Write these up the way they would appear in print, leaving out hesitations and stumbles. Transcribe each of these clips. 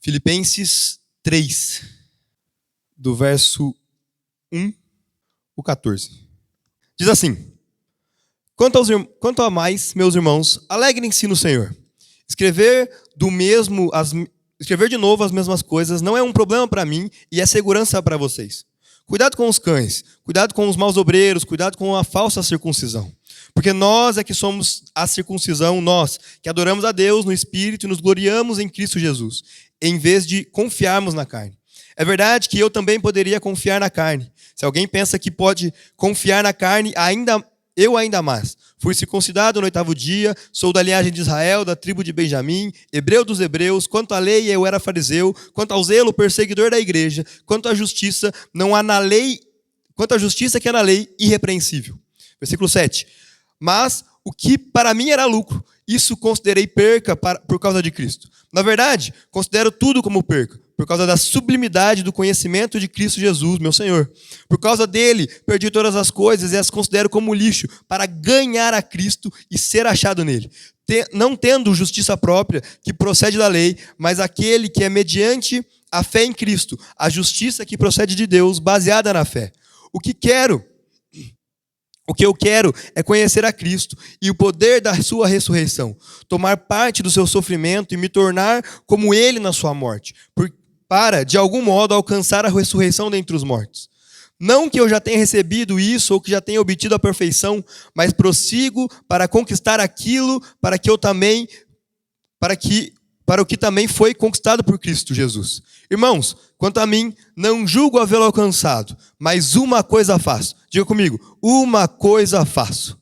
Filipenses 3, do verso 1 ao 14. Diz assim: Quanto a mais, meus irmãos, alegrem-se no Senhor. Escrever de novo as mesmas coisas não é um problema para mim e é segurança para vocês. Cuidado com os cães, cuidado com os maus obreiros, cuidado com a falsa circuncisão. Porque nós é que somos a circuncisão, nós que adoramos a Deus no Espírito e nos gloriamos em Cristo Jesus, em vez de confiarmos na carne. É verdade que eu também poderia confiar na carne. Se alguém pensa que pode confiar na carne, eu ainda mais. Fui circuncidado no 8º dia, sou da linhagem de Israel, da tribo de Benjamim, hebreu dos hebreus. Quanto à lei, eu era fariseu. Quanto ao zelo, perseguidor da igreja. Quanto à justiça, não há na lei, quanto à justiça que é na lei, irrepreensível. Versículo 7. Mas o que para mim era lucro, isso considerei perca por causa de Cristo. Na verdade, considero tudo como perca, por causa da sublimidade do conhecimento de Cristo Jesus, meu Senhor. Por causa dele, perdi todas as coisas e as considero como lixo, para ganhar a Cristo e ser achado nele. Não tendo justiça própria, que procede da lei, mas aquele que é mediante a fé em Cristo, a justiça que procede de Deus, baseada na fé. O que eu quero é conhecer a Cristo e o poder da sua ressurreição, tomar parte do seu sofrimento e me tornar como ele na sua morte, para, de algum modo, alcançar a ressurreição dentre os mortos. Não que eu já tenha recebido isso ou que já tenha obtido a perfeição, mas prossigo para conquistar aquilo para o que também foi conquistado por Cristo Jesus. Irmãos, quanto a mim, não julgo havê-lo alcançado, mas uma coisa faço. Diga comigo, uma coisa faço.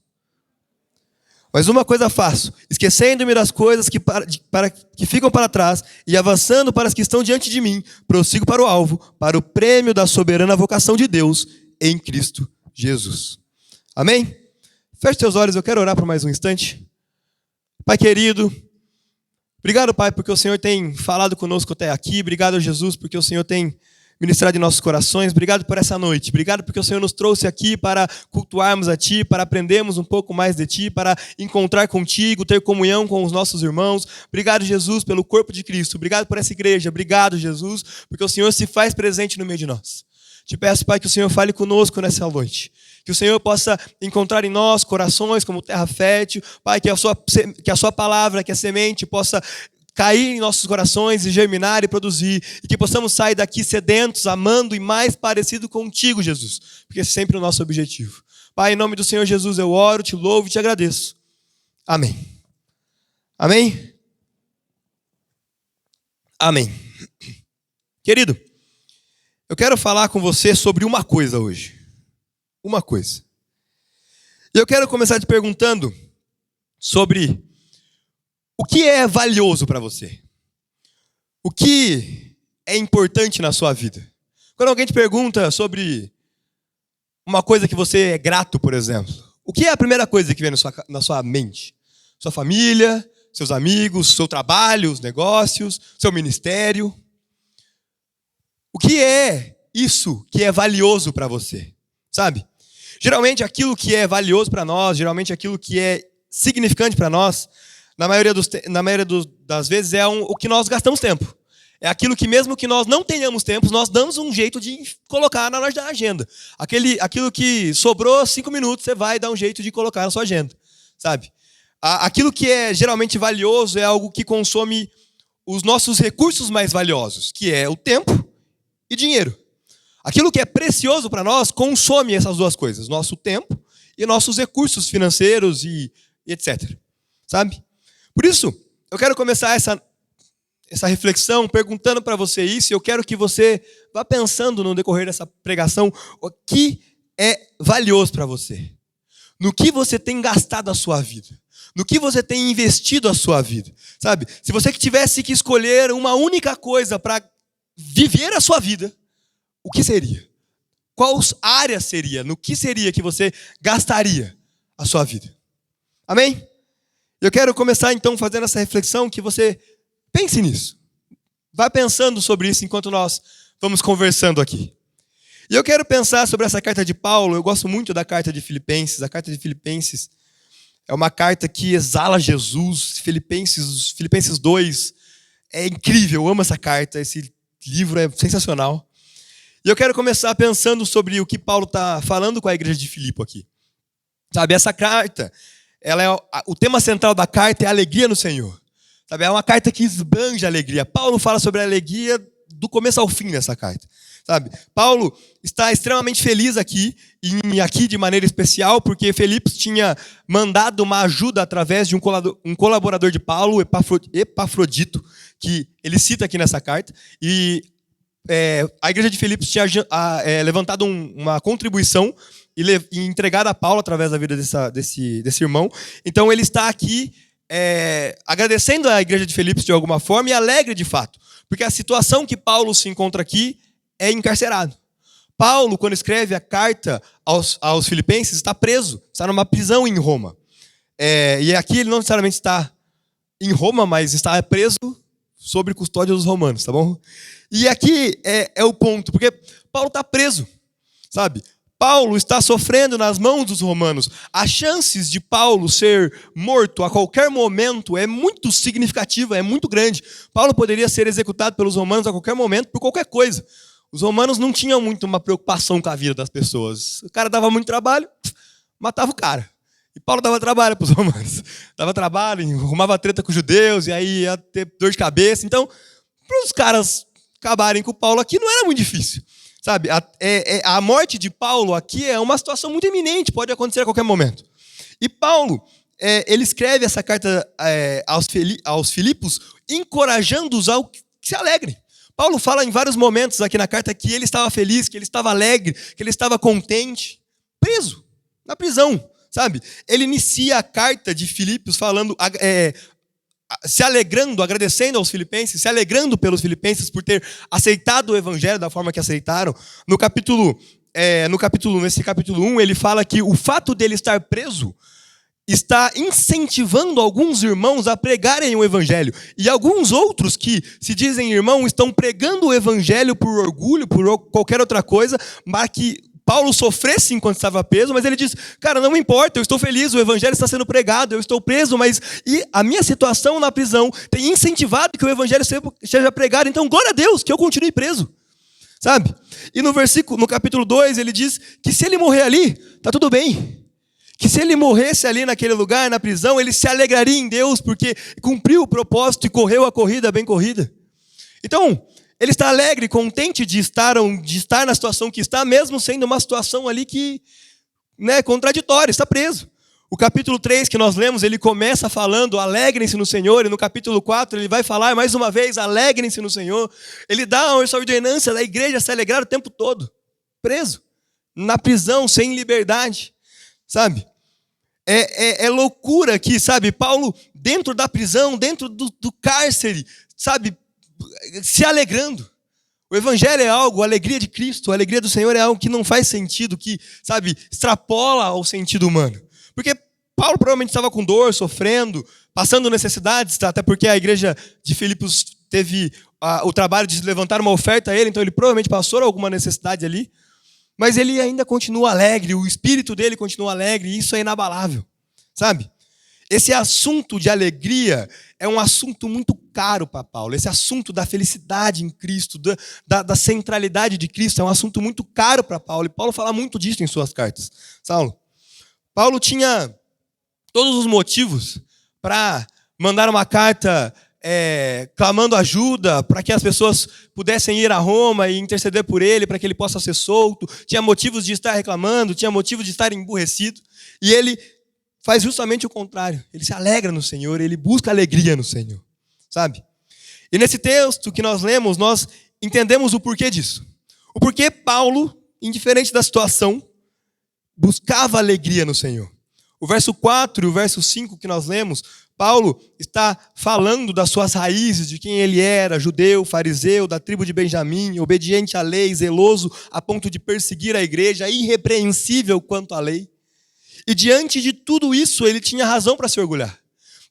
Mas uma coisa faço, esquecendo-me das coisas que ficam para trás e avançando para as que estão diante de mim, prossigo para o alvo, para o prêmio da soberana vocação de Deus em Cristo Jesus. Amém? Feche seus olhos, eu quero orar por mais um instante. Pai querido, obrigado, Pai, porque o Senhor tem falado conosco até aqui. Obrigado, Jesus, porque o Senhor tem ministrado em nossos corações. Obrigado por essa noite. Obrigado porque o Senhor nos trouxe aqui para cultuarmos a Ti, para aprendermos um pouco mais de Ti, para encontrar contigo, ter comunhão com os nossos irmãos. Obrigado, Jesus, pelo corpo de Cristo. Obrigado por essa igreja. Obrigado, Jesus, porque o Senhor se faz presente no meio de nós. Te peço, Pai, que o Senhor fale conosco nessa noite. Que o Senhor possa encontrar em nós corações como terra fértil. Pai, que a sua palavra, que a semente possa cair em nossos corações e germinar e produzir. E que possamos sair daqui sedentos, amando e mais parecido contigo, Jesus. Porque esse é sempre o nosso objetivo. Pai, em nome do Senhor Jesus, eu oro, te louvo e te agradeço. Amém. Amém? Amém. Querido, eu quero falar com você sobre uma coisa hoje. Uma coisa. E eu quero começar te perguntando sobre o que é valioso para você? O que é importante na sua vida? Quando alguém te pergunta sobre uma coisa que você é grato, por exemplo, o que é a primeira coisa que vem na sua mente? Sua família, seus amigos, seu trabalho, os negócios, seu ministério. O que é isso que é valioso para você? Sabe? Geralmente aquilo que é valioso para nós, geralmente aquilo que é significante para nós, na maioria das vezes é o que nós gastamos tempo. É aquilo que mesmo que nós não tenhamos tempo, nós damos um jeito de colocar na nossa agenda. Aquilo que sobrou 5 minutos, você vai dar um jeito de colocar na sua agenda. Sabe? Aquilo que é geralmente valioso é algo que consome os nossos recursos mais valiosos, que é o tempo e dinheiro. Aquilo que é precioso para nós consome essas duas coisas, nosso tempo e nossos recursos financeiros e etc. Sabe? Por isso, eu quero começar essa reflexão perguntando para você isso, e eu quero que você vá pensando no decorrer dessa pregação o que é valioso para você. No que você tem gastado a sua vida. No que você tem investido a sua vida. Sabe? Se você tivesse que escolher uma única coisa para viver a sua vida, o que seria? Qual área seria? No que seria que você gastaria a sua vida? Amém? Eu quero começar então fazendo essa reflexão, que você pense nisso. Vá pensando sobre isso enquanto nós vamos conversando aqui. E eu quero pensar sobre essa carta de Paulo. Eu gosto muito da carta de Filipenses. A carta de Filipenses é uma carta que exala Jesus. Filipenses 2 é incrível, eu amo essa carta, esse livro é sensacional. E eu quero começar pensando sobre o que Paulo está falando com a igreja de Filipe aqui. Sabe, essa carta, o tema central da carta é a alegria no Senhor. Sabe, é uma carta que esbanja a alegria. Paulo fala sobre a alegria do começo ao fim nessa carta. Sabe, Paulo está extremamente feliz aqui, e aqui de maneira especial, porque Filipe tinha mandado uma ajuda através de um colaborador de Paulo, Epafrodito, que ele cita aqui nessa carta, e a igreja de Filipe tinha levantado uma contribuição e entregado a Paulo através da vida desse irmão. Então ele está aqui agradecendo a igreja de Filipe de alguma forma e alegre de fato, porque a situação que Paulo se encontra aqui é encarcerado. Paulo, quando escreve a carta aos filipenses, está preso, está numa prisão em Roma. E aqui ele não necessariamente está em Roma, mas está preso sob custódia dos romanos, tá bom? E aqui é o ponto, porque Paulo está preso, sabe? Paulo está sofrendo nas mãos dos romanos. As chances de Paulo ser morto a qualquer momento é muito significativa, é muito grande. Paulo poderia ser executado pelos romanos a qualquer momento por qualquer coisa. Os romanos não tinham muito uma preocupação com a vida das pessoas. O cara dava muito trabalho, matava o cara. E Paulo dava trabalho para os romanos. Dava trabalho, arrumava treta com os judeus, e aí ia ter dor de cabeça. Então, para os caras acabarem com Paulo aqui, não era muito difícil. Sabe, a morte de Paulo aqui é uma situação muito iminente, pode acontecer a qualquer momento. E Paulo, ele escreve essa carta aos Filipos, encorajando-os a que se alegrem. Paulo fala em vários momentos aqui na carta que ele estava feliz, que ele estava alegre, que ele estava contente, preso, na prisão, sabe? Ele inicia a carta de Filipos falando, se alegrando, agradecendo aos filipenses, se alegrando pelos filipenses por ter aceitado o evangelho da forma que aceitaram. Nesse capítulo 1, ele fala que o fato dele estar preso está incentivando alguns irmãos a pregarem o evangelho. E alguns outros que se dizem irmão estão pregando o evangelho por orgulho, por qualquer outra coisa, para que Paulo sofresse enquanto estava preso, mas ele diz, cara, não me importa, eu estou feliz, o evangelho está sendo pregado, eu estou preso, e a minha situação na prisão tem incentivado que o evangelho seja pregado, então glória a Deus que eu continue preso, sabe? E no capítulo 2, ele diz que se ele morrer ali, tá tudo bem. Que se ele morresse ali naquele lugar, na prisão, ele se alegraria em Deus, porque cumpriu o propósito e correu a corrida bem corrida. Então, ele está alegre, contente de estar na situação que está, mesmo sendo uma situação ali que, contraditória, está preso. O capítulo 3 que nós lemos, ele começa falando, alegrem-se no Senhor, e no capítulo 4 ele vai falar mais uma vez, alegrem-se no Senhor. Ele dá essa ordenança da igreja se alegrar o tempo todo, preso, na prisão, sem liberdade, sabe? É loucura aqui, sabe? Paulo, dentro da prisão, dentro do cárcere, sabe? Se alegrando. O evangelho é algo, a alegria de Cristo, a alegria do Senhor é algo que não faz sentido, que, sabe, extrapola ao sentido humano. Porque Paulo provavelmente estava com dor, sofrendo, passando necessidades, até porque a igreja de Filipos teve o trabalho de levantar uma oferta a ele, então ele provavelmente passou alguma necessidade ali. Mas ele ainda continua alegre, o espírito dele continua alegre, e isso é inabalável, sabe? Esse assunto de alegria é um assunto muito caro para Paulo. Esse assunto da felicidade em Cristo, da centralidade de Cristo, é um assunto muito caro para Paulo. E Paulo fala muito disso em suas cartas. Paulo tinha todos os motivos para mandar uma carta clamando ajuda, para que as pessoas pudessem ir a Roma e interceder por ele, para que ele possa ser solto. Tinha motivos de estar reclamando, tinha motivos de estar emburrecido. E ele faz justamente o contrário. Ele se alegra no Senhor, ele busca alegria no Senhor, sabe? E nesse texto que nós lemos, nós entendemos o porquê disso. O porquê Paulo, indiferente da situação, buscava alegria no Senhor. O verso 4 e o verso 5 que nós lemos, Paulo está falando das suas raízes, de quem ele era, judeu, fariseu, da tribo de Benjamim, obediente à lei, zeloso a ponto de perseguir a igreja, irrepreensível quanto à lei. E diante de tudo isso, ele tinha razão para se orgulhar.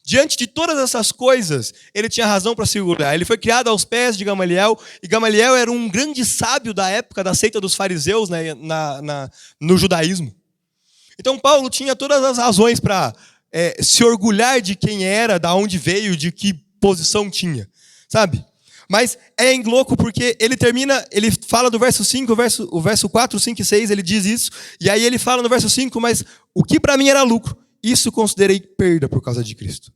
Diante de todas essas coisas, ele tinha razão para se orgulhar. Ele foi criado aos pés de Gamaliel, e Gamaliel era um grande sábio da época da seita dos fariseus, no judaísmo. Então Paulo tinha todas as razões para se orgulhar de quem era, de onde veio, de que posição tinha. sabe? Mas é louco porque ele termina, ele fala do verso 5, o verso 4, 5 e 6, ele diz isso, e aí ele fala no verso 5, mas o que para mim era lucro, isso considerei perda por causa de Cristo.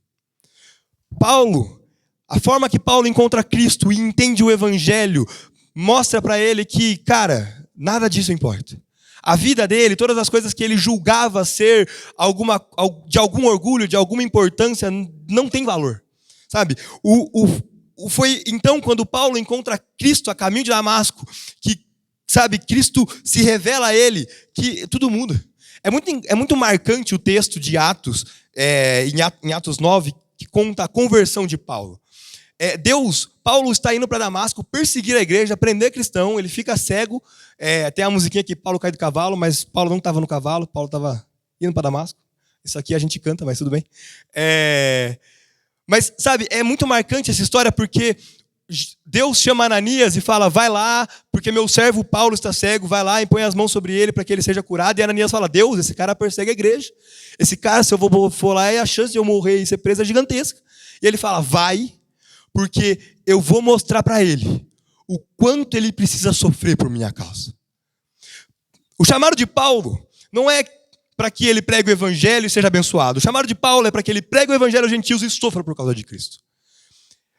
Paulo, a forma que Paulo encontra Cristo e entende o evangelho, mostra para ele que, cara, nada disso importa. A vida dele, todas as coisas que ele julgava ser de algum orgulho, de alguma importância, não tem valor, sabe? Foi então quando Paulo encontra Cristo a caminho de Damasco, que, sabe, Cristo se revela a ele, que tudo muda. É muito marcante o texto de Atos, em Atos 9, que conta a conversão de Paulo. Paulo está indo para Damasco perseguir a igreja, prender cristão, ele fica cego. Tem a musiquinha que Paulo cai do cavalo, mas Paulo não estava no cavalo, Paulo estava indo para Damasco. Isso aqui a gente canta, mas tudo bem. Mas, sabe, é muito marcante essa história porque Deus chama Ananias e fala, vai lá, porque meu servo Paulo está cego, vai lá e põe as mãos sobre ele para que ele seja curado. E Ananias fala, Deus, esse cara persegue a igreja. Esse cara, se eu for lá, a chance de eu morrer e ser preso é gigantesca. E ele fala, vai, porque eu vou mostrar para ele o quanto ele precisa sofrer por minha causa. O chamado de Paulo não é para que ele pregue o evangelho e seja abençoado. O chamado de Paulo é para que ele pregue o evangelho aos gentios e sofra por causa de Cristo.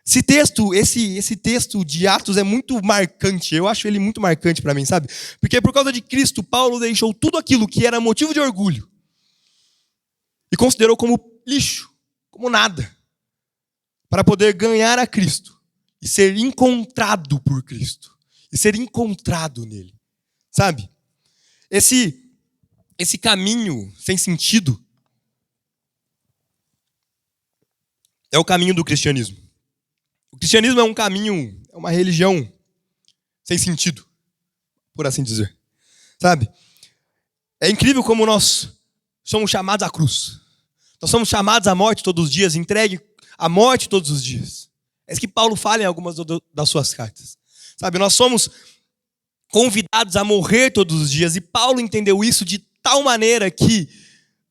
Esse texto de Atos é muito marcante. Eu acho ele muito marcante para mim, sabe? Porque por causa de Cristo, Paulo deixou tudo aquilo que era motivo de orgulho e considerou como lixo, como nada, para poder ganhar a Cristo e ser encontrado por Cristo e ser encontrado nele, sabe? Esse caminho sem sentido é o caminho do cristianismo. O cristianismo é um caminho, é uma religião sem sentido, por assim dizer. Sabe? É incrível como nós somos chamados à cruz. Nós somos chamados à morte todos os dias, entregue à morte todos os dias. É isso que Paulo fala em algumas das suas cartas. Sabe? Nós somos convidados a morrer todos os dias. E Paulo entendeu isso de tal maneira que,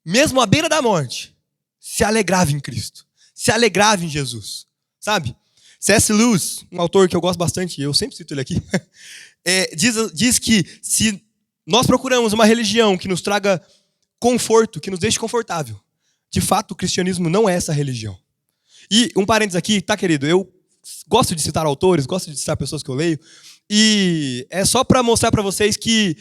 mesmo à beira da morte, se alegrava em Cristo. Se alegrava em Jesus. Sabe? C.S. Lewis, um autor que eu gosto bastante, eu sempre cito ele aqui, diz que se nós procuramos uma religião que nos traga conforto, que nos deixe confortável, de fato o cristianismo não é essa religião. E um parênteses aqui, tá, querido? Eu gosto de citar autores, gosto de citar pessoas que eu leio, e é só para mostrar para vocês que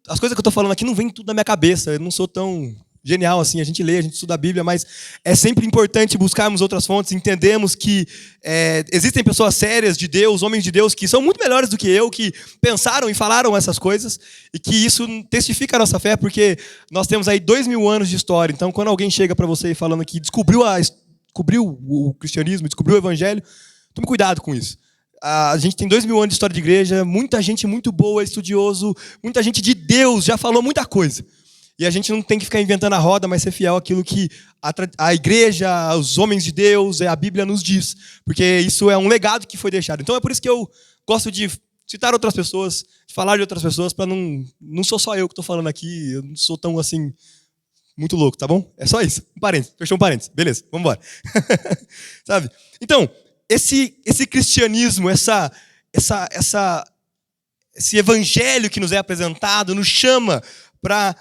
as coisas que eu estou falando aqui não vêm tudo da minha cabeça, eu não sou tão genial assim, a gente lê, a gente estuda a Bíblia, mas é sempre importante buscarmos outras fontes, entendemos que existem pessoas sérias de Deus, homens de Deus, que são muito melhores do que eu, que pensaram e falaram essas coisas, e que isso testifica a nossa fé, porque nós temos aí 2000 anos de história, então quando alguém chega para você falando que descobriu o cristianismo, descobriu o evangelho, tome cuidado com isso. A gente tem 2000 anos de história de igreja, muita gente muito boa, estudioso, muita gente de Deus já falou muita coisa. E a gente não tem que ficar inventando a roda, mas ser fiel àquilo que a igreja, os homens de Deus, a Bíblia nos diz. Porque isso é um legado que foi deixado. Então é por isso que eu gosto de citar outras pessoas, de falar de outras pessoas, para não sou só eu que estou falando aqui, eu não sou tão assim, muito louco, tá bom? É só isso. Um parênteses, fechou um parênteses. Beleza, vamos embora. Sabe? Então, esse cristianismo, esse evangelho que nos é apresentado, nos chama para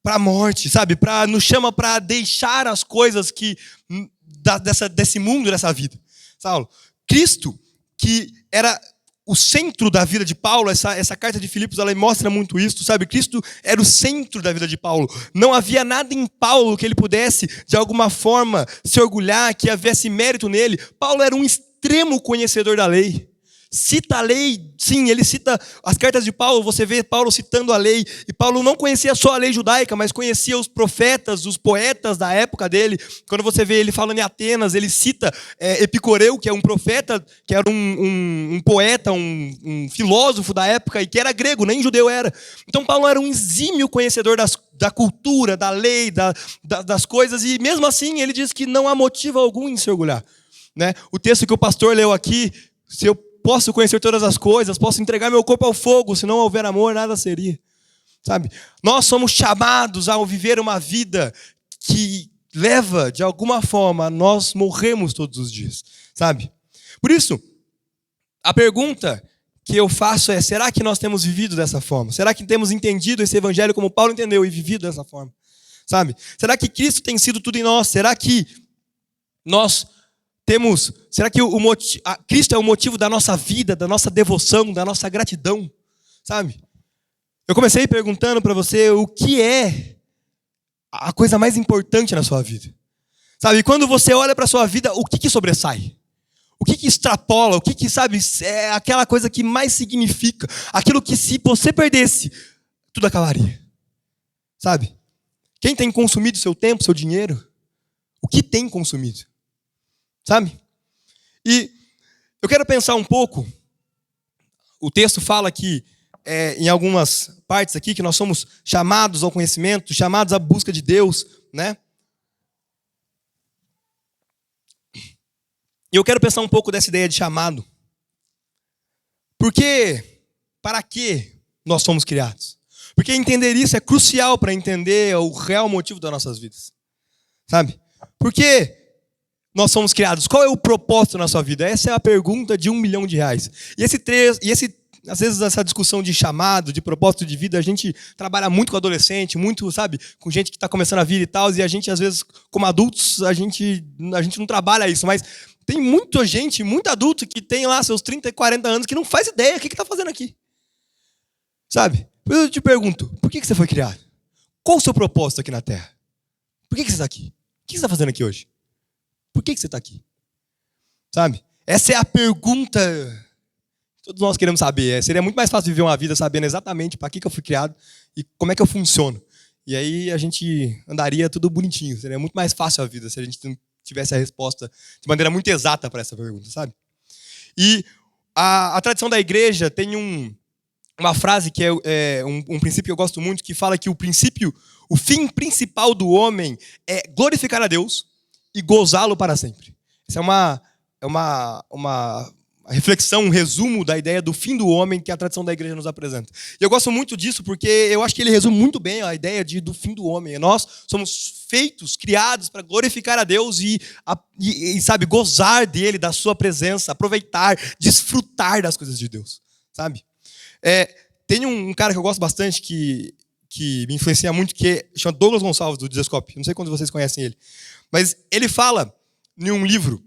a morte, sabe? Nos chama para deixar as coisas desse mundo, dessa vida. Saulo, Cristo, que era o centro da vida de Paulo, essa carta de Filipos, ela mostra muito isso, sabe? Cristo era o centro da vida de Paulo. Não havia nada em Paulo que ele pudesse, de alguma forma, se orgulhar, que houvesse mérito nele. Paulo era um extremo conhecedor da lei. Cita a lei, sim, ele cita as cartas de Paulo, você vê Paulo citando a lei, e Paulo não conhecia só a lei judaica, mas conhecia os profetas, os poetas da época dele. Quando você vê ele falando em Atenas, ele cita Epicoreu, que é um profeta, que era um poeta, um filósofo da época, e que era grego, nem judeu era. Então Paulo era um exímio conhecedor da cultura, da lei, das coisas, e mesmo assim ele diz que não há motivo algum em se orgulhar. Né? O texto que o pastor leu aqui, se eu posso conhecer todas as coisas, posso entregar meu corpo ao fogo, se não houver amor, nada seria. Sabe? Nós somos chamados a viver uma vida que leva, de alguma forma, nós morremos todos os dias. Sabe? Por isso, a pergunta que eu faço é: será que nós temos vivido dessa forma? Será que temos entendido esse evangelho como Paulo entendeu e vivido dessa forma? Sabe? Será que Cristo tem sido tudo em nós? Será que nós temos... Será que Cristo é o motivo da nossa vida, da nossa devoção, da nossa gratidão? Sabe? Eu comecei perguntando para você o que é a coisa mais importante na sua vida. Sabe? Quando você olha para a sua vida, o que sobressai? O que extrapola? O que, sabe, é aquela coisa que mais significa? Aquilo que, se você perdesse, tudo acabaria. Sabe? Quem tem consumido seu tempo, seu dinheiro? O que tem consumido? Sabe? E eu quero pensar um pouco. O texto fala que, em algumas partes aqui, que nós somos chamados ao conhecimento, chamados à busca de Deus, né? E eu quero pensar um pouco dessa ideia de chamado. Para que nós somos criados? Porque entender isso é crucial para entender o real motivo das nossas vidas. Sabe? Por que nós somos criados? Qual é o propósito na sua vida? Essa é a pergunta de R$1 milhão. Às vezes essa discussão de chamado, de propósito de vida, a gente trabalha muito com adolescente, muito, sabe, com gente que está começando a vida e tal, e a gente, às vezes, como adultos, a gente não trabalha isso, mas tem muita gente, muito adulto que tem lá seus 30 e 40 anos que não faz ideia do que está fazendo aqui. Sabe? Eu te pergunto, por que você foi criado? Qual o seu propósito aqui na Terra? Por que você está aqui? O que você está fazendo aqui hoje? Por que você está aqui? Sabe? Essa é a pergunta que todos nós queremos saber. Seria muito mais fácil viver uma vida sabendo exatamente para que eu fui criado e como é que eu funciono. E aí a gente andaria tudo bonitinho. Seria muito mais fácil a vida se a gente não tivesse a resposta de maneira muito exata para essa pergunta, sabe? E a tradição da igreja tem uma frase que é um princípio que eu gosto muito, que fala que o fim principal do homem é glorificar a Deus e gozá-lo para sempre. Essa é uma reflexão, um resumo da ideia do fim do homem que a tradição da igreja nos apresenta. E eu gosto muito disso porque eu acho que ele resume muito bem a ideia do fim do homem. Nós somos feitos, criados para glorificar a Deus e sabe, gozar dele, da sua presença, aproveitar, desfrutar das coisas de Deus, sabe? Tem um cara que eu gosto bastante, que me influencia muito, que chama Douglas Gonçalves, do Desescope. Não sei quantos de vocês conhecem ele. Mas ele fala, em um livro,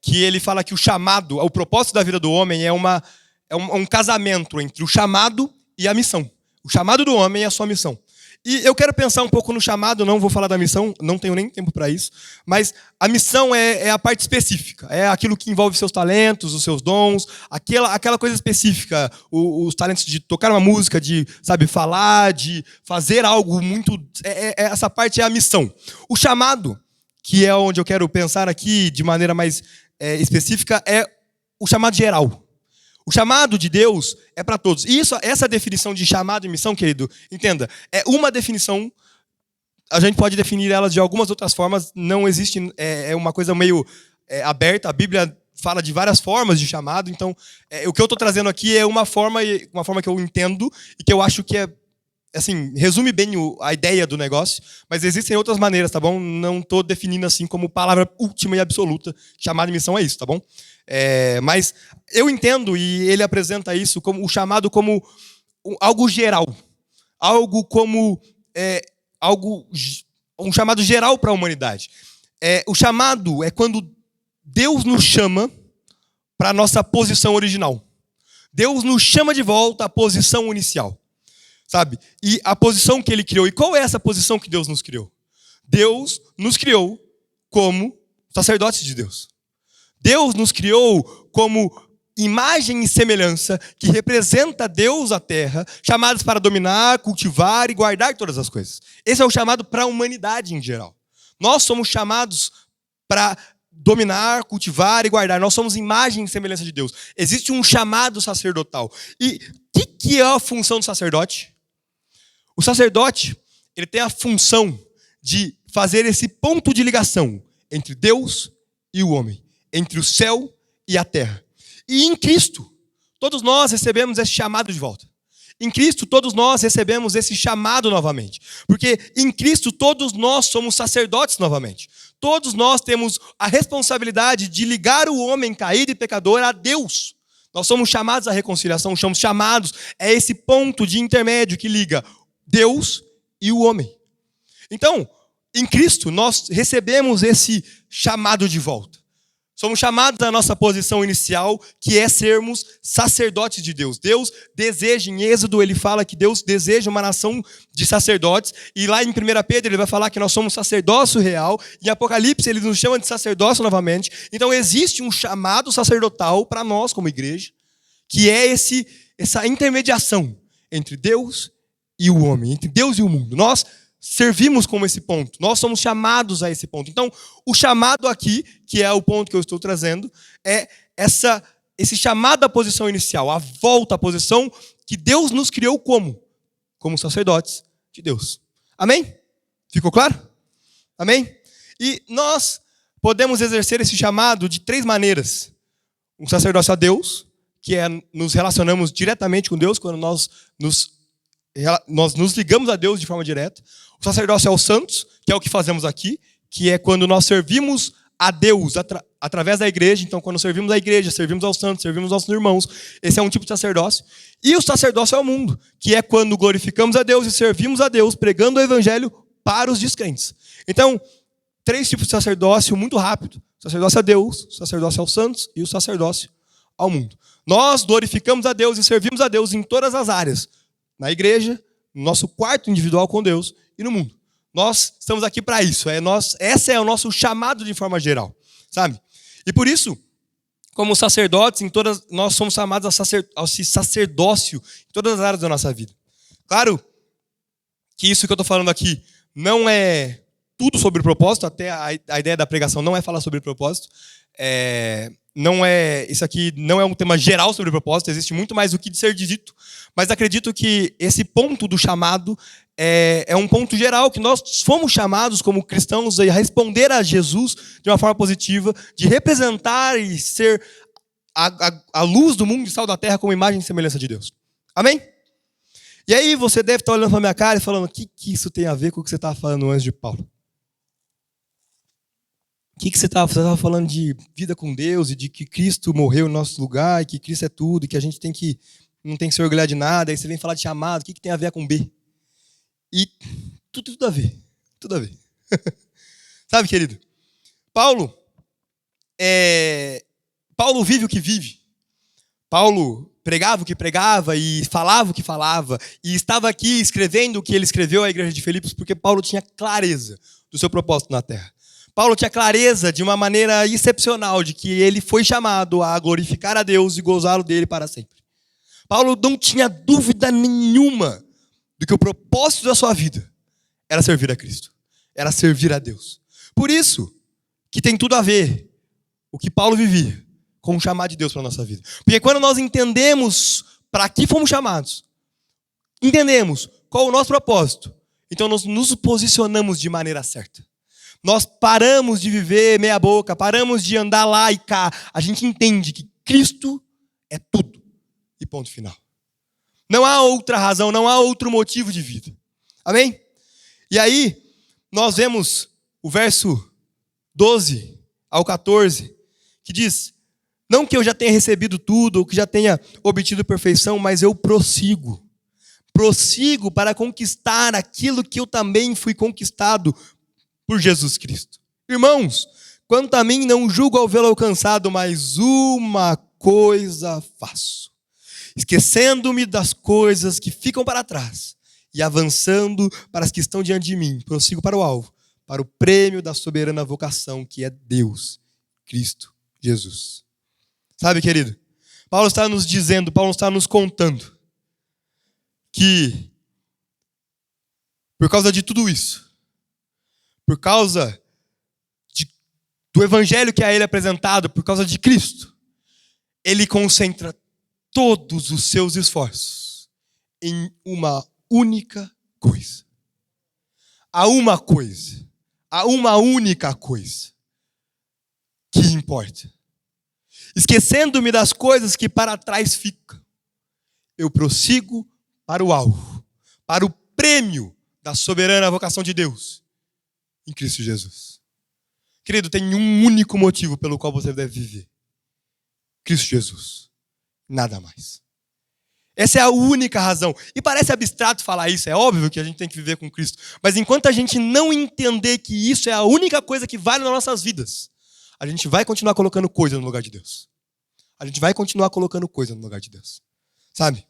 que ele fala que o propósito da vida do homem é um casamento entre o chamado e a missão. O chamado do homem é a sua missão. E eu quero pensar um pouco no chamado, não vou falar da missão, não tenho nem tempo para isso, mas a missão é a parte específica, é aquilo que envolve seus talentos, os seus dons, aquela coisa específica, os talentos de tocar uma música, de, sabe, falar, de fazer algo muito... essa parte é a missão. O chamado, que é onde eu quero pensar aqui de maneira mais específica, é o chamado geral. O chamado de Deus é para todos. E essa definição de chamado e missão, querido, entenda, é uma definição. A gente pode definir ela de algumas outras formas. Não existe, é uma coisa meio aberta. A Bíblia fala de várias formas de chamado. Então, o que eu estou trazendo aqui é uma forma que eu entendo e que eu acho que assim, resume bem a ideia do negócio, mas existem outras maneiras, tá bom? Não estou definindo assim como palavra última e absoluta. Chamado e missão é isso, tá bom? Mas eu entendo, e ele apresenta isso como o chamado como algo geral, algo como um chamado geral para a humanidade. O chamado é quando Deus nos chama para a nossa posição original. Deus nos chama de volta à posição inicial, sabe? E a posição que Ele criou. E qual é essa posição que Deus nos criou? Deus nos criou como sacerdotes de Deus. Deus nos criou como imagem e semelhança que representa Deus à terra, chamados para dominar, cultivar e guardar todas as coisas. Esse é o chamado para a humanidade em geral. Nós somos chamados para dominar, cultivar e guardar. Nós somos imagem e semelhança de Deus. Existe um chamado sacerdotal. E o que é a função do sacerdote? O sacerdote, ele tem a função de fazer esse ponto de ligação entre Deus e o homem, entre o céu e a terra. E em Cristo, todos nós recebemos esse chamado de volta. Em Cristo, todos nós recebemos esse chamado novamente. Porque em Cristo, todos nós somos sacerdotes novamente. todos nós temos a responsabilidade de ligar o homem caído e pecador a Deus. Nós somos chamados à reconciliação, somos chamados a esse ponto de intermédio que liga Deus e o homem. Então, em Cristo, nós recebemos esse chamado de volta. Somos chamados à nossa posição inicial, que é sermos sacerdotes de Deus. Deus deseja, em Êxodo ele fala que Deus deseja uma nação de sacerdotes, e lá em 1 Pedro ele vai falar que nós somos sacerdócio real, em Apocalipse ele nos chama de sacerdócio novamente. Então existe um chamado sacerdotal para nós como igreja, que é essa intermediação entre Deus e o homem, entre Deus e o mundo. Nós servimos como esse ponto. Nós somos chamados a esse ponto. Então, o chamado aqui, que é o ponto que eu estou trazendo, é esse chamado à posição inicial, a volta à posição que Deus nos criou como sacerdotes de Deus. Amém? Ficou claro? Amém? E nós podemos exercer esse chamado de 3 maneiras. Um sacerdócio a Deus, que é nos relacionamos diretamente com Deus, quando nós nos ligamos a Deus de forma direta. O sacerdócio aos santos, que é o que fazemos aqui, que é quando nós servimos a Deus através da igreja. Então, quando servimos a igreja, servimos aos santos, servimos aos nossos irmãos. Esse é um tipo de sacerdócio. E o sacerdócio ao mundo, que é quando glorificamos a Deus e servimos a Deus, pregando o evangelho para os descrentes. Então, 3 tipos de sacerdócio muito rápido. Sacerdócio a Deus, sacerdócio aos santos e o sacerdócio ao mundo. Nós glorificamos a Deus e servimos a Deus em todas as áreas. Na igreja, no nosso quarto individual com Deus e no mundo. Nós estamos aqui para isso. Esse é o nosso chamado de forma geral, sabe? E por isso, como sacerdotes, nós somos chamados ao sacerdócio em todas as áreas da nossa vida. Claro que isso que eu estou falando aqui não é tudo sobre propósito, até a ideia da pregação não é falar sobre propósito. Isso aqui não é um tema geral sobre propósito, existe muito mais o que ser dito, mas acredito que esse ponto do chamado é um ponto geral, que nós fomos chamados como cristãos a responder a Jesus de uma forma positiva, de representar e ser a luz do mundo e sal da terra como imagem e semelhança de Deus. Amém? E aí você deve estar olhando para a minha cara e falando, o que isso tem a ver com o que você estava falando antes de Paulo? O que você estava falando de vida com Deus e de que Cristo morreu no nosso lugar e que Cristo é tudo e que a gente não tem que se orgulhar de nada. Aí você vem falar de chamado, o que tem a ver com B? E tudo a ver. Tudo a ver. Sabe, querido? Paulo vive o que vive. Paulo pregava o que pregava e falava o que falava. E estava aqui escrevendo o que ele escreveu à igreja de Filipos porque Paulo tinha clareza do seu propósito na terra. Paulo tinha clareza de uma maneira excepcional de que ele foi chamado a glorificar a Deus e gozá-lo dele para sempre. Paulo não tinha dúvida nenhuma de que o propósito da sua vida era servir a Cristo, era servir a Deus. Por isso que tem tudo a ver o que Paulo vivia com o chamado de Deus para a nossa vida. Porque quando nós entendemos para que fomos chamados, entendemos qual é o nosso propósito, então nós nos posicionamos de maneira certa. Nós paramos de viver meia boca, paramos de andar lá e cá. A gente entende que Cristo é tudo. E ponto final. Não há outra razão, não há outro motivo de vida. Amém? E aí, nós vemos o verso 12 ao 14, que diz, não que eu já tenha recebido tudo, ou que já tenha obtido perfeição, mas eu prossigo. Prossigo para conquistar aquilo que eu também fui conquistado por Jesus Cristo. Irmãos, quanto a mim, não julgo ao vê-lo alcançado, mas uma coisa faço. Esquecendo-me das coisas que ficam para trás e avançando para as que estão diante de mim, prossigo para o alvo, para o prêmio da soberana vocação que é Deus, Cristo Jesus. Sabe, querido? Paulo está nos dizendo, Paulo está nos contando que por causa de tudo isso, por causa do evangelho que a ele é apresentado, por causa de Cristo, ele concentra todos os seus esforços em uma única coisa. Há uma coisa, há uma única coisa que importa. Esquecendo-me das coisas que para trás ficam, eu prossigo para o alvo, para o prêmio da soberana vocação de Deus em Cristo Jesus. Querido, tem um único motivo pelo qual você deve viver. Cristo Jesus. Nada mais. Essa é a única razão. E parece abstrato falar isso, é óbvio que a gente tem que viver com Cristo. Mas enquanto a gente não entender que isso é a única coisa que vale nas nossas vidas, a gente vai continuar colocando coisa no lugar de Deus. A gente vai continuar colocando coisa no lugar de Deus. Sabe?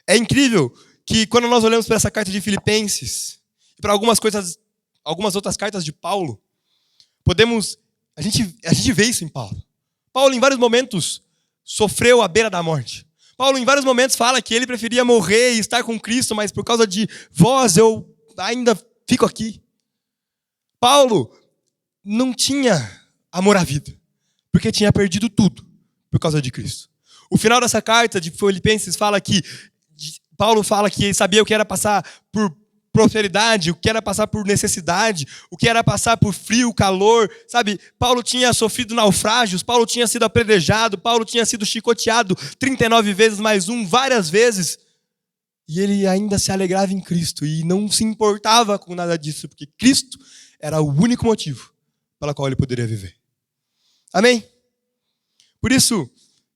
É incrível que quando nós olhamos para essa carta de Filipenses, e para algumas outras cartas de Paulo, a gente vê isso em Paulo. Paulo, em vários momentos, sofreu à beira da morte. Paulo, em vários momentos, fala que ele preferia morrer e estar com Cristo, mas por causa de vós, eu ainda fico aqui. Paulo não tinha amor à vida, porque tinha perdido tudo por causa de Cristo. O final dessa carta de Filipenses Paulo fala que ele sabia o que era passar por prosperidade, o que era passar por necessidade, o que era passar por frio, calor, sabe? Paulo tinha sofrido naufrágios, Paulo tinha sido apedrejado, Paulo tinha sido chicoteado 39 vezes mais um, várias vezes. E ele ainda se alegrava em Cristo e não se importava com nada disso, porque Cristo era o único motivo pelo qual ele poderia viver. Amém? Por isso,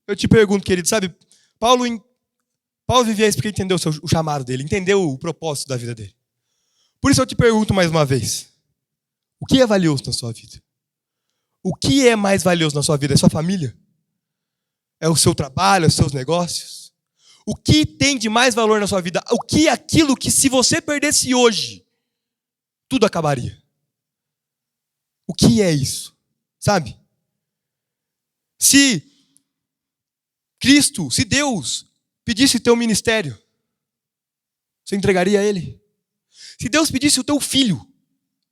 eu te pergunto, querido, sabe? Paulo vivia isso porque entendeu o chamado dele, entendeu o propósito da vida dele. Por isso eu te pergunto mais uma vez, o que é valioso na sua vida? O que é mais valioso na sua vida? É sua família? É o seu trabalho, é os seus negócios? O que tem de mais valor na sua vida? O que é aquilo que se você perdesse hoje, tudo acabaria? O que é isso? Sabe? Se Deus pedisse teu ministério, você entregaria a ele? Se Deus pedisse o teu filho,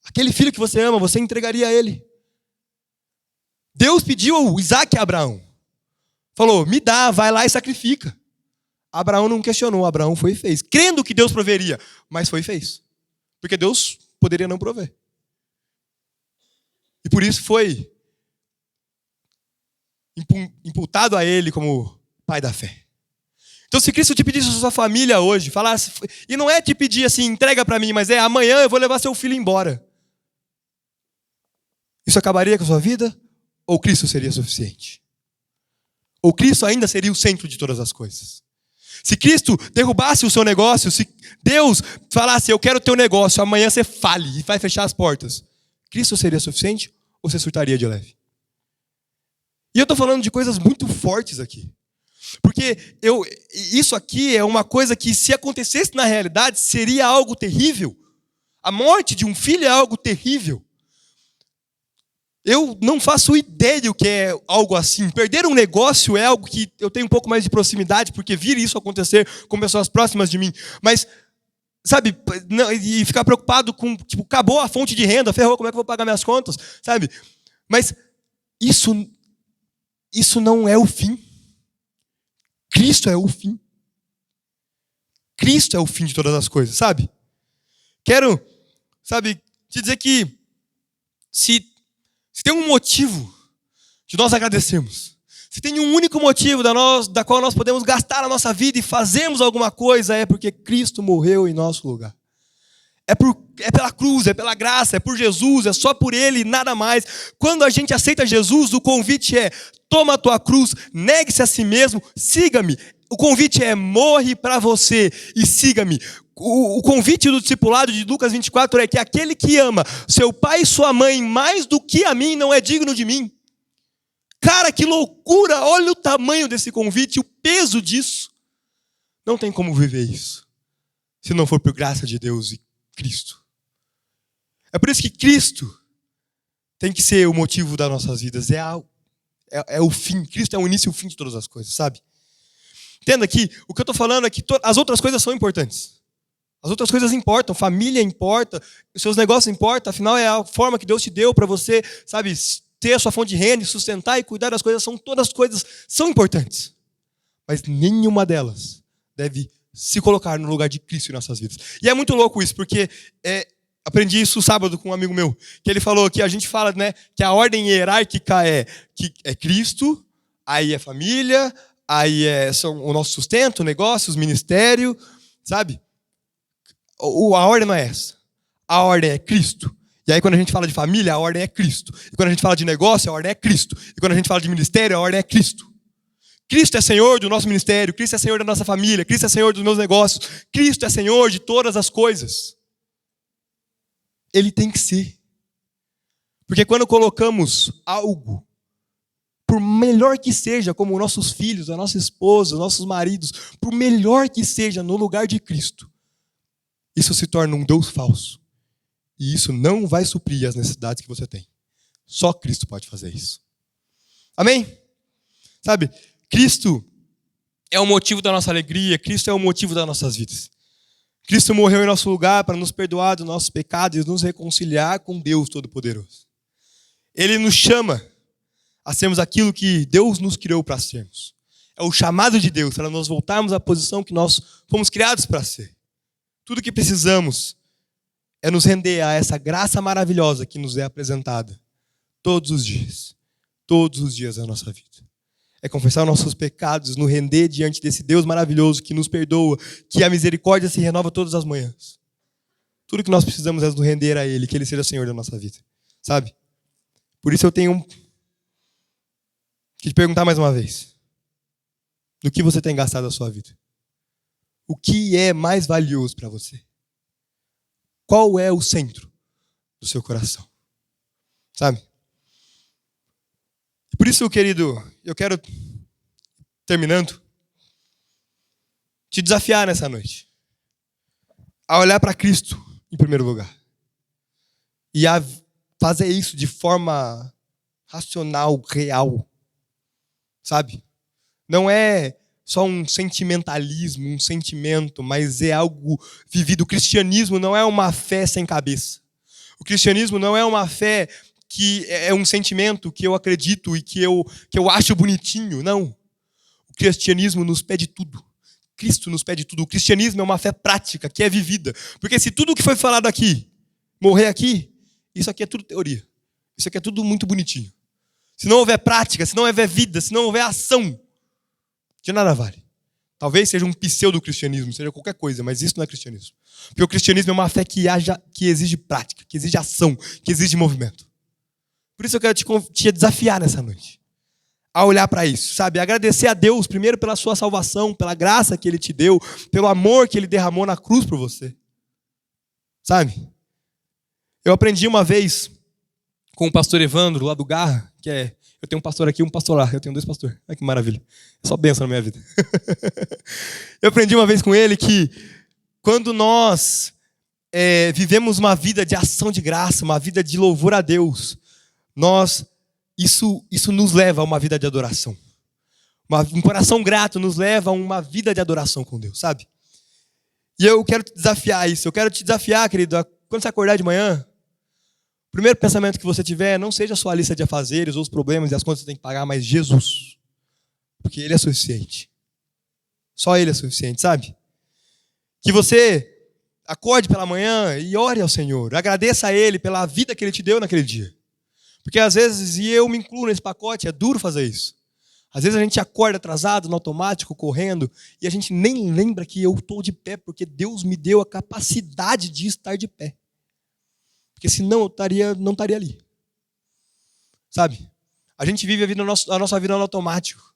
aquele filho que você ama, você entregaria a ele? Deus pediu o Isaac a Abraão. Falou, me dá, vai lá e sacrifica. Abraão não questionou, Abraão foi e fez. Crendo que Deus proveria, mas foi e fez. Porque Deus poderia não prover. E por isso foi imputado a ele como pai da fé. Então, se Cristo te pedisse a sua família hoje, falasse, e não é te pedir assim, entrega para mim, mas é amanhã eu vou levar seu filho embora. Isso acabaria com a sua vida? Ou Cristo seria suficiente? Ou Cristo ainda seria o centro de todas as coisas? Se Cristo derrubasse o seu negócio, se Deus falasse, eu quero o teu negócio, amanhã você fale e vai fechar as portas, Cristo seria suficiente ou você surtaria de leve? E eu estou falando de coisas muito fortes aqui. Porque isso aqui é uma coisa que, se acontecesse na realidade, seria algo terrível. A morte de um filho é algo terrível. Eu não faço ideia do que é algo assim. Perder um negócio é algo que eu tenho um pouco mais de proximidade, porque vi isso acontecer com pessoas próximas de mim. Mas, sabe, e ficar preocupado com, tipo, acabou a fonte de renda, ferrou, como é que eu vou pagar minhas contas? Sabe? Mas isso não é o fim. Cristo é o fim. Cristo é o fim de todas as coisas, sabe? Quero, te dizer que se tem um motivo de nós agradecermos, se tem um único motivo da qual nós podemos gastar a nossa vida e fazermos alguma coisa, é porque Cristo morreu em nosso lugar. É pela cruz, é pela graça, é por Jesus, é só por Ele, nada mais. Quando a gente aceita Jesus, o convite é: toma a tua cruz, negue-se a si mesmo, siga-me. O convite é: morre para você e siga-me. O convite do discipulado de Lucas 24 é que aquele que ama seu pai e sua mãe mais do que a mim não é digno de mim. Cara, que loucura! Olha o tamanho desse convite, o peso disso. Não tem como viver isso se não for por graça de Deus e Cristo. É por isso que Cristo tem que ser o motivo das nossas vidas. É o fim. Cristo é o início e o fim de todas as coisas, sabe? Entenda que o que eu estou falando é que as outras coisas são importantes. As outras coisas importam. Família importa. Os seus negócios importam. Afinal, é a forma que Deus te deu para você, sabe, ter a sua fonte de renda, sustentar e cuidar das coisas. Todas as coisas são importantes. Mas nenhuma delas deve se colocar no lugar de Cristo em nossas vidas. E é muito louco isso, porque aprendi isso sábado com um amigo meu, que ele falou que a gente fala, né, que a ordem hierárquica é Cristo, aí é família, aí são o nosso sustento, negócios, ministério, sabe? A ordem não é essa. A ordem é Cristo. E aí quando a gente fala de família, a ordem é Cristo. E quando a gente fala de negócio, a ordem é Cristo. E quando a gente fala de ministério, a ordem é Cristo. Cristo é Senhor do nosso ministério, Cristo é Senhor da nossa família, Cristo é Senhor dos meus negócios, Cristo é Senhor de todas as coisas. Ele tem que ser. Porque quando colocamos algo, por melhor que seja, como nossos filhos, a nossa esposa, nossos maridos, por melhor que seja, no lugar de Cristo, isso se torna um Deus falso. E isso não vai suprir as necessidades que você tem. Só Cristo pode fazer isso. Amém? Sabe, Cristo é o motivo da nossa alegria, Cristo é o motivo das nossas vidas. Cristo morreu em nosso lugar para nos perdoar dos nossos pecados e nos reconciliar com Deus Todo-Poderoso. Ele nos chama a sermos aquilo que Deus nos criou para sermos. É o chamado de Deus para nós voltarmos à posição que nós fomos criados para ser. Tudo que precisamos é nos render a essa graça maravilhosa que nos é apresentada todos os dias da nossa vida. É confessar nossos pecados, nos render diante desse Deus maravilhoso que nos perdoa, que a misericórdia se renova todas as manhãs. Tudo que nós precisamos é nos render a Ele, que Ele seja Senhor da nossa vida. Sabe? Por isso eu tenho que te perguntar mais uma vez. No que você tem gastado a sua vida? O que é mais valioso para você? Qual é o centro do seu coração? Sabe? Por isso, querido, eu quero, terminando, te desafiar nessa noite a olhar para Cristo em primeiro lugar e a fazer isso de forma racional, real, sabe? Não é só um sentimentalismo, um sentimento, mas é algo vivido. O cristianismo não é uma fé sem cabeça. O cristianismo não é uma fé que é um sentimento que eu acredito e que eu acho bonitinho. Não. O cristianismo nos pede tudo. Cristo nos pede tudo. O cristianismo é uma fé prática, que é vivida. Porque se tudo que foi falado aqui morrer aqui, isso aqui é tudo teoria. Isso aqui é tudo muito bonitinho. Se não houver prática, se não houver vida, se não houver ação, de nada vale. Talvez seja um pseudo-cristianismo, seja qualquer coisa, mas isso não é cristianismo. Porque o cristianismo é uma fé que exige prática, que exige ação, que exige movimento. Por isso eu quero te desafiar nessa noite a olhar para isso, sabe? Agradecer a Deus primeiro pela sua salvação, pela graça que Ele te deu, pelo amor que Ele derramou na cruz por você. Sabe? Eu aprendi uma vez com o pastor Evandro, lá do Garra, eu tenho um pastor aqui e um pastor lá. Eu tenho 2 pastores. Olha que maravilha. É só bênção na minha vida. Eu aprendi uma vez com ele que quando nós vivemos uma vida de ação de graça, uma vida de louvor a Deus, isso nos leva a uma vida de adoração. Um coração grato nos leva a uma vida de adoração com Deus, sabe? E eu quero te desafiar isso. Eu quero te desafiar, querido, quando você acordar de manhã, o primeiro pensamento que você tiver, não seja a sua lista de afazeres, ou os problemas e as contas que você tem que pagar, mas Jesus. Porque Ele é suficiente. Só Ele é suficiente, sabe? Que você acorde pela manhã e ore ao Senhor. Agradeça a Ele pela vida que Ele te deu naquele dia. Porque às vezes, e eu me incluo nesse pacote, é duro fazer isso. Às vezes a gente acorda atrasado, no automático, correndo, e a gente nem lembra que eu estou de pé, porque Deus me deu a capacidade de estar de pé. Porque senão eu não estaria ali. Sabe? A gente vive a nossa vida no automático.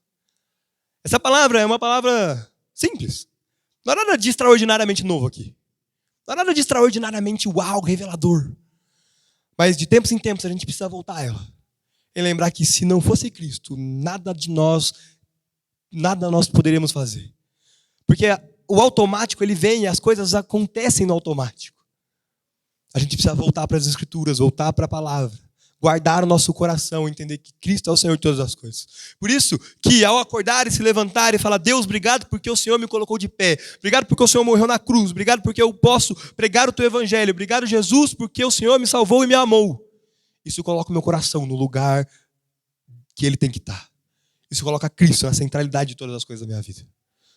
Essa palavra é uma palavra simples. Não há nada de extraordinariamente novo aqui. Não há nada de extraordinariamente uau, revelador. Mas de tempos em tempos a gente precisa voltar a ela. E lembrar que se não fosse Cristo, nada nós poderíamos fazer. Porque o automático ele vem e as coisas acontecem no automático. A gente precisa voltar para as Escrituras, voltar para a palavra. Guardar o nosso coração, entender que Cristo é o Senhor de todas as coisas. Por isso que ao acordar e se levantar e falar, Deus, obrigado porque o Senhor me colocou de pé. Obrigado porque o Senhor morreu na cruz. Obrigado porque eu posso pregar o Teu Evangelho. Obrigado, Jesus, porque o Senhor me salvou e me amou. Isso coloca o meu coração no lugar que Ele tem que estar. Isso coloca Cristo na centralidade de todas as coisas da minha vida.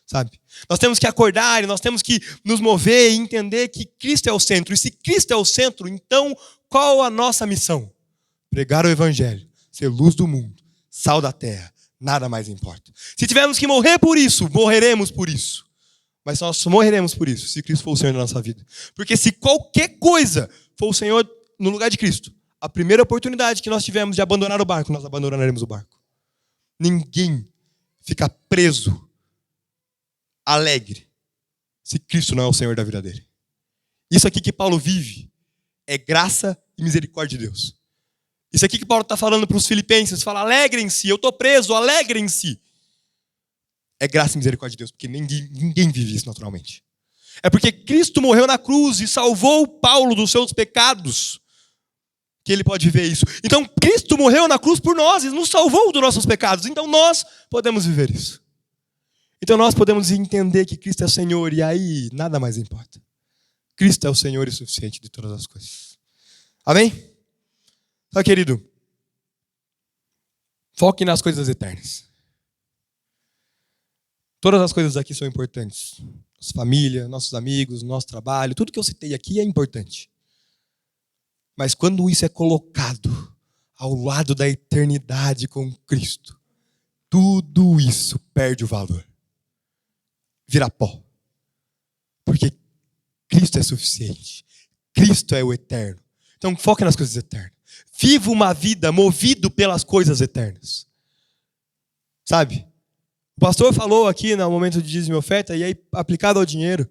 Sabe? Nós temos que acordar e nós temos que nos mover e entender que Cristo é o centro. E se Cristo é o centro, então qual a nossa missão? Pregar o Evangelho, ser luz do mundo, sal da terra, nada mais importa. Se tivermos que morrer por isso, morreremos por isso. Mas nós morreremos por isso, se Cristo for o Senhor da nossa vida. Porque se qualquer coisa for o Senhor no lugar de Cristo, a primeira oportunidade que nós tivemos de abandonar o barco, nós abandonaremos o barco. Ninguém fica preso, alegre, se Cristo não é o Senhor da vida dele. Isso aqui que Paulo vive é graça e misericórdia de Deus. Isso aqui que Paulo está falando para os filipenses, fala, alegrem-se, eu estou preso, alegrem-se. É graça e misericórdia de Deus, porque ninguém vive isso naturalmente. É porque Cristo morreu na cruz e salvou Paulo dos seus pecados, que ele pode viver isso. Então, Cristo morreu na cruz por nós e nos salvou dos nossos pecados. Então, nós podemos viver isso. Então, nós podemos entender que Cristo é Senhor e aí nada mais importa. Cristo é o Senhor e suficiente de todas as coisas. Amém? Então, querido, foque nas coisas eternas. Todas as coisas aqui são importantes. Nossa família, nossos amigos, nosso trabalho, tudo que eu citei aqui é importante. Mas quando isso é colocado ao lado da eternidade com Cristo, tudo isso perde o valor. Vira pó. Porque Cristo é suficiente. Cristo é o eterno. Então foque nas coisas eternas. Viva uma vida movido pelas coisas eternas. Sabe? O pastor falou aqui no momento de dízimo e oferta, e aí aplicado ao dinheiro,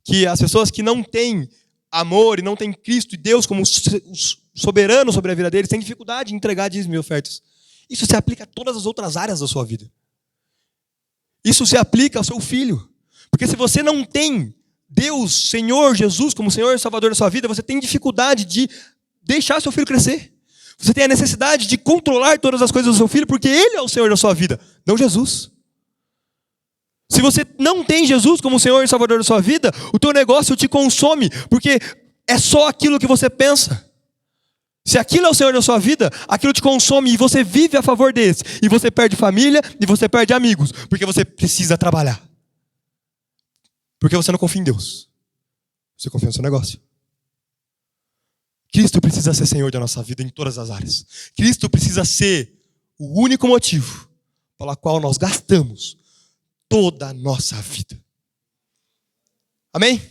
que as pessoas que não têm amor e não têm Cristo e Deus como soberano sobre a vida deles, têm dificuldade em entregar dízimo e ofertas. Isso se aplica a todas as outras áreas da sua vida. Isso se aplica ao seu filho. Porque se você não tem Deus, Senhor, Jesus, como Senhor e Salvador da sua vida, você tem dificuldade de deixar seu filho crescer. Você tem a necessidade de controlar todas as coisas do seu filho, porque Ele é o Senhor da sua vida, não Jesus. Se você não tem Jesus como Senhor e Salvador da sua vida, o teu negócio te consome, porque é só aquilo que você pensa. Se aquilo é o Senhor da sua vida, aquilo te consome e você vive a favor desse. E você perde família e você perde amigos, porque você precisa trabalhar. Porque você não confia em Deus. Você confia no seu negócio. Cristo precisa ser Senhor da nossa vida em todas as áreas. Cristo precisa ser o único motivo pela qual nós gastamos toda a nossa vida. Amém?